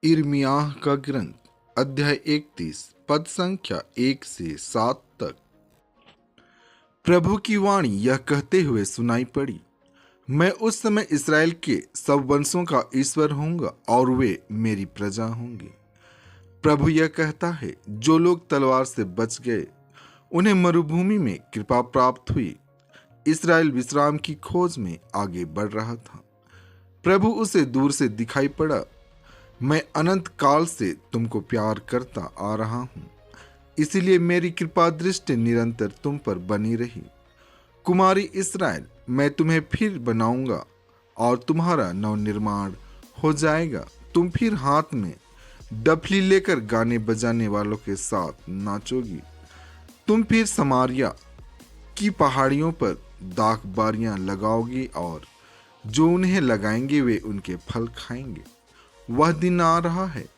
यिर्मयाह का ग्रंथ अध्याय 31 पद संख्या 1 से 7 तक। प्रभु की वाणी यह कहते हुए सुनाई पड़ी, मैं उस समय इसराइल के सब वंशों का ईश्वर होऊंगा और वे मेरी प्रजा होंगे। प्रभु यह कहता है, जो लोग तलवार से बच गए उन्हें मरुभूमि में कृपा प्राप्त हुई। इसराइल विश्राम की खोज में आगे बढ़ रहा था। प्रभु उसे दूर से दिखाई पड़ा। मैं अनंत काल से तुमको प्यार करता आ रहा हूं, इसीलिए मेरी कृपा दृष्टि निरंतर तुम पर बनी रही। कुमारी इस्राएल, मैं तुम्हें फिर बनाऊंगा और तुम्हारा नवनिर्माण हो जाएगा। तुम फिर हाथ में डफली लेकर गाने बजाने वालों के साथ नाचोगी। तुम फिर समारिया की पहाड़ियों पर दाख बारियां लगाओगी और जो उन्हें लगाएंगे वे उनके फल खाएंगे। वह दिन आ रहा है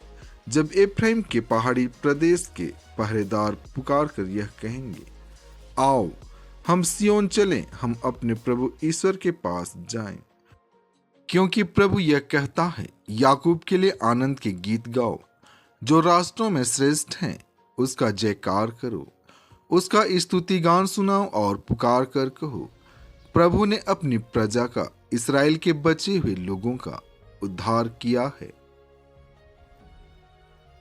जब एफ्राइम के पहाड़ी प्रदेश के पहरेदार पुकार कर यह कहेंगे, आओ हम सियोन चलें, हम अपने प्रभु ईश्वर के पास जाएं। क्योंकि प्रभु यह कहता है, याकूब के लिए आनंद के गीत गाओ, जो राष्ट्रों में श्रेष्ठ हैं उसका जयकार करो, उसका स्तुति गान सुनाओ और पुकार कर कहो, प्रभु ने अपनी प्रजा का, इसराइल के बचे हुए लोगों का उद्धार किया है।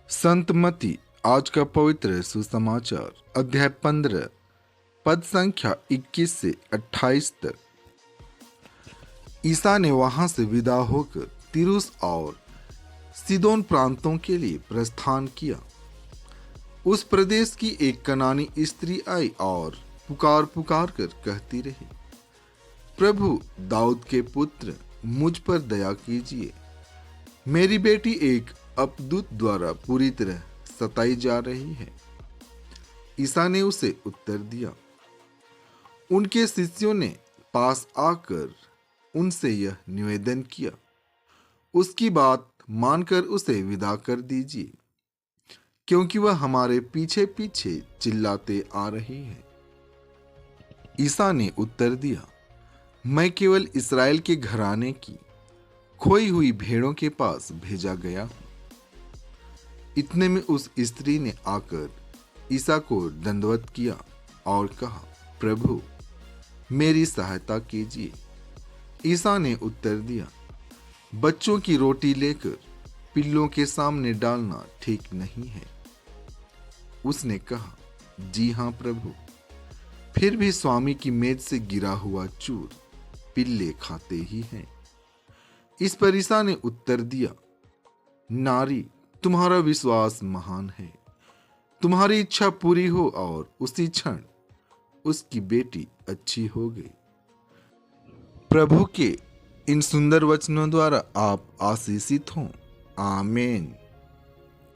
संत मती आज का पवित्र सुसमाचार अध्याय 15 पद संख्या 21 से 28 तक। ईसा ने वहां से विदा होकर तिरुस और सीदोन प्रांतों के लिए प्रस्थान किया। उस प्रदेश की एक कनानी स्त्री आई और पुकार पुकार कर कहती रही, प्रभु दाऊद के पुत्र, मुझ पर दया कीजिए। मेरी बेटी एक अपदूत द्वारा पूरी तरह सताई जा रही है। ईसा ने उसे उत्तर दिया। उनके शिष्यों ने पास आकर उनसे यह निवेदन किया, उसकी बात मानकर उसे विदा कर दीजिए, क्योंकि वह हमारे पीछे पीछे चिल्लाते आ रही है। ईसा ने उत्तर दिया, मैं केवल इसराइल के घराने की खोई हुई भेड़ों के पास भेजा गया हूं। इतने में उस स्त्री ने आकर ईसा को दंडवत किया और कहा, प्रभु मेरी सहायता कीजिए। ईसा ने उत्तर दिया, बच्चों की रोटी लेकर पिल्लों के सामने डालना ठीक नहीं है। उसने कहा, जी हां प्रभु, फिर भी स्वामी की मेज से गिरा हुआ चूर पिल्ले खाते ही हैं। इस पर ईसा ने उत्तर दिया, नारी, तुम्हारा विश्वास महान है, तुम्हारी इच्छा पूरी हो। और उसी क्षण उसकी बेटी अच्छी हो गई। प्रभु के इन सुंदर वचनों द्वारा आप आशीषित हों। आमीन।